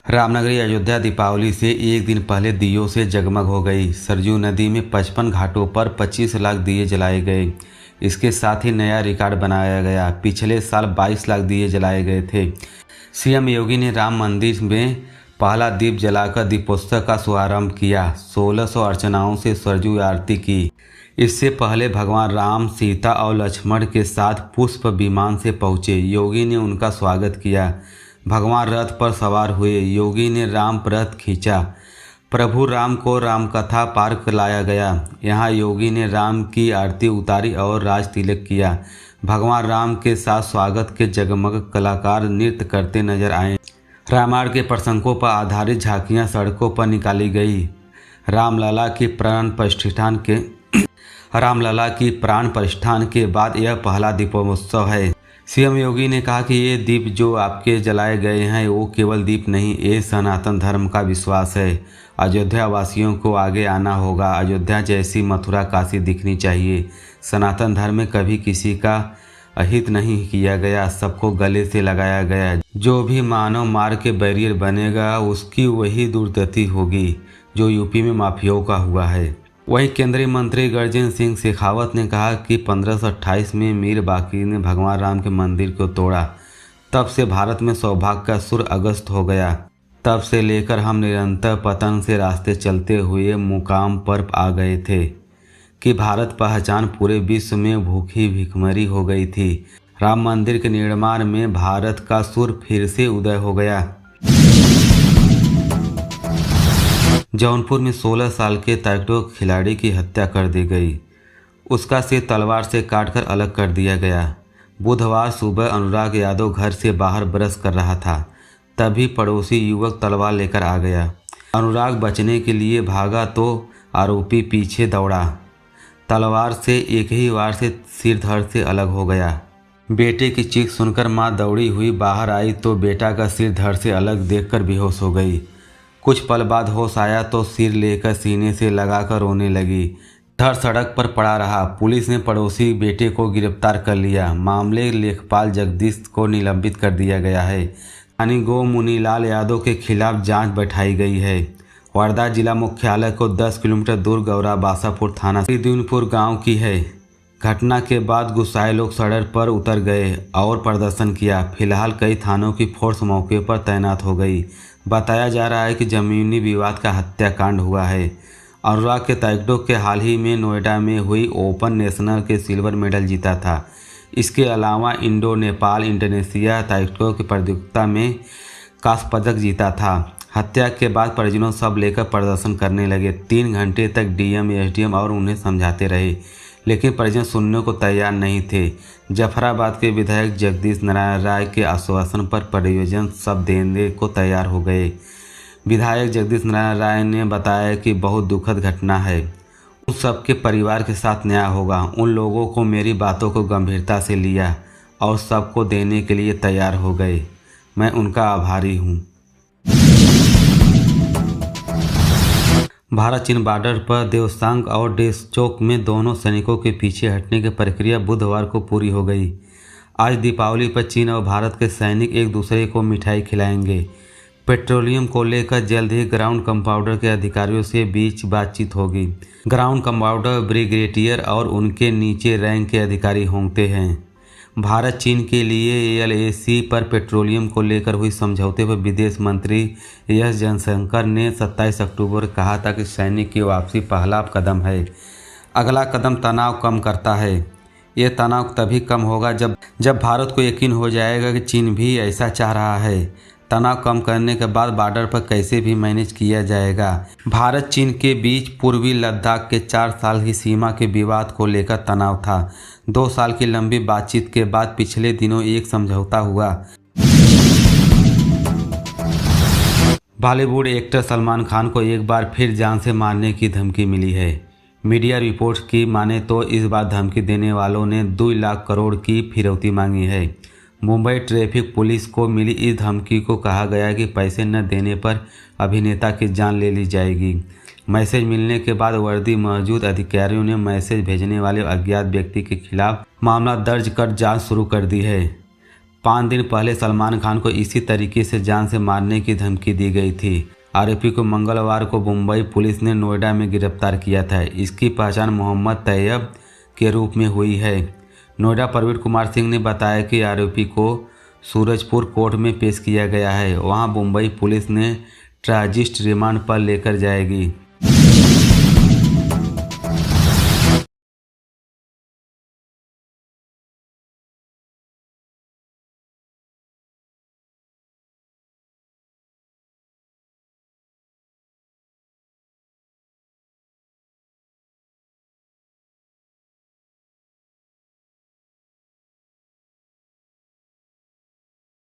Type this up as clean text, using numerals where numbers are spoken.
रामनगरी अयोध्या दीपावली से एक दिन पहले दियों से जगमग हो गई। सरयू नदी में 55 घाटों पर 25 लाख दिए जलाए गए। इसके साथ ही नया रिकॉर्ड बनाया गया। पिछले साल 22 लाख दिए जलाए गए थे। सीएम योगी ने राम मंदिर में पहला दीप जलाकर दीपोत्सव का शुभारंभ किया। 1600 अर्चनाओं से सरयू आरती की। इससे पहले भगवान राम, सीता और लक्ष्मण के साथ पुष्प विमान से पहुंचे। योगी ने उनका स्वागत किया। भगवान रथ पर सवार हुए। योगी ने राम रथ खींचा। प्रभु राम को रामकथा पार्क लाया गया। यहाँ योगी ने राम की आरती उतारी और राज तिलक किया। भगवान राम के साथ स्वागत के जगमग कलाकार नृत्य करते नजर आए। रामायण के प्रसंगों पर आधारित झांकियाँ सड़कों पर निकाली गई। रामलला की प्राण प्रतिष्ठान के बाद यह पहला दीपोत्सव है। सीएम योगी ने कहा कि ये दीप जो आपके जलाए गए हैं वो केवल दीप नहीं, ये सनातन धर्म का विश्वास है। अयोध्या वासियों को आगे आना होगा। अयोध्या जैसी मथुरा काशी दिखनी चाहिए। सनातन धर्म में कभी किसी का अहित नहीं किया गया, सबको गले से लगाया गया। जो भी मानव मार्ग के बैरियर बनेगा उसकी वही दुर्गति होगी जो यूपी में माफियाओं का हुआ है। वहीं केंद्रीय मंत्री गजेंद्र सिंह शेखावत ने कहा कि 1528 में मीर बाकी ने भगवान राम के मंदिर को तोड़ा। तब से भारत में सौभाग्य का सुर अगस्त हो गया। तब से लेकर हम निरंतर पतन से रास्ते चलते हुए मुकाम पर आ गए थे कि भारत पहचान पूरे विश्व में भूखी भिखमरी हो गई थी। राम मंदिर के निर्माण में भारत का सुर फिर से उदय हो गया। जौनपुर में 16 साल के ताइक्वांडो खिलाड़ी की हत्या कर दी गई। उसका सिर तलवार से काटकर अलग कर दिया गया। बुधवार सुबह अनुराग यादव घर से बाहर ब्रश कर रहा था, तभी पड़ोसी युवक तलवार लेकर आ गया। अनुराग बचने के लिए भागा तो आरोपी पीछे दौड़ा। तलवार से एक ही वार से सिर धड़ से अलग हो गया। बेटे की चीख सुनकर मां दौड़ी हुई बाहर आई तो बेटा का सिर धड़ से अलग देखकर बेहोश हो गई। कुछ पल बाद होश आया तो सिर लेकर सीने से लगाकर रोने लगी। धड़ सड़क पर पड़ा रहा। पुलिस ने पड़ोसी बेटे को गिरफ्तार कर लिया। मामले लेखपाल जगदीश को निलंबित कर दिया गया है। स्थानीय गो मुनीलाल यादव के खिलाफ जांच बैठाई गई है। वारदात जिला मुख्यालय को 10 किलोमीटर दूर गौरा बासापुर थाना श्रीदीनपुर गाँव की है। घटना के बाद गुस्साए लोग सड़क पर उतर गए और प्रदर्शन किया। फिलहाल कई थानों की फोर्स मौके पर तैनात हो गई। बताया जा रहा है कि जमीनी विवाद का हत्याकांड हुआ है। अनुराग के ताइक्वांडो के हाल ही में नोएडा में हुई ओपन नेशनल के सिल्वर मेडल जीता था। इसके अलावा इंडो नेपाल इंडोनेशिया ताइक्वांडो की प्रतियोगिता में कांस्य पदक जीता था। हत्या के बाद परिजनों सब लेकर प्रदर्शन करने लगे। 3 घंटे तक डीएम एसडीएम और उन्हें समझाते रहे, लेकिन परिजन सुनने को तैयार नहीं थे। जफराबाद के विधायक जगदीश नारायण राय के आश्वासन पर परिजन सब देने को तैयार हो गए। विधायक जगदीश नारायण राय ने बताया कि बहुत दुखद घटना है। उन सबके परिवार के साथ न्याय होगा। उन लोगों को मेरी बातों को गंभीरता से लिया और सबको देने के लिए तैयार हो गए। मैं उनका आभारी हूँ। भारत चीन बॉर्डर पर देवसांग और डेसचोक में दोनों सैनिकों के पीछे हटने की प्रक्रिया बुधवार को पूरी हो गई। आज दीपावली पर चीन और भारत के सैनिक एक दूसरे को मिठाई खिलाएंगे। पेट्रोलियम को लेकर जल्द ही ग्राउंड कंपाउंडर के अधिकारियों से बीच बातचीत होगी। ग्राउंड कंपाउंडर ब्रिगेडियर और उनके नीचे रैंक के अधिकारी होंगे हैं। भारत चीन के लिए एलएसी पर पेट्रोलियम को लेकर हुई समझौते पर विदेश मंत्री एस जयशंकर ने 27 अक्टूबर कहा था कि सैनिक की वापसी पहला कदम है। अगला कदम तनाव कम करता है। ये तनाव तभी कम होगा जब भारत को यकीन हो जाएगा कि चीन भी ऐसा चाह रहा है। तनाव कम करने के बाद बॉर्डर पर कैसे भी मैनेज किया जाएगा। भारत चीन के बीच पूर्वी लद्दाख के 4 साल की सीमा के विवाद को लेकर तनाव था। 2 साल की लंबी बातचीत के बाद पिछले दिनों एक समझौता हुआ। बॉलीवुड एक्टर सलमान खान को एक बार फिर जान से मारने की धमकी मिली है। मीडिया रिपोर्ट्स की माने तो इस बार धमकी देने वालों ने 2 लाख करोड़ की फिरौती मांगी है। मुंबई ट्रैफिक पुलिस को मिली इस धमकी को कहा गया कि पैसे न देने पर अभिनेता की जान ले ली जाएगी। मैसेज मिलने के बाद वर्दी मौजूद अधिकारियों ने मैसेज भेजने वाले अज्ञात व्यक्ति के खिलाफ मामला दर्ज कर जांच शुरू कर दी है। 5 दिन पहले सलमान खान को इसी तरीके से जान से मारने की धमकी दी गई थी। आरोपी को मंगलवार को मुंबई पुलिस ने नोएडा में गिरफ्तार किया था। इसकी पहचान मोहम्मद तैयब के रूप में हुई है। नोएडा प्रवीण कुमार सिंह ने बताया कि आरोपी को सूरजपुर कोर्ट में पेश किया गया है। वहां मुंबई पुलिस ने ट्रांजिट रिमांड पर लेकर जाएगी।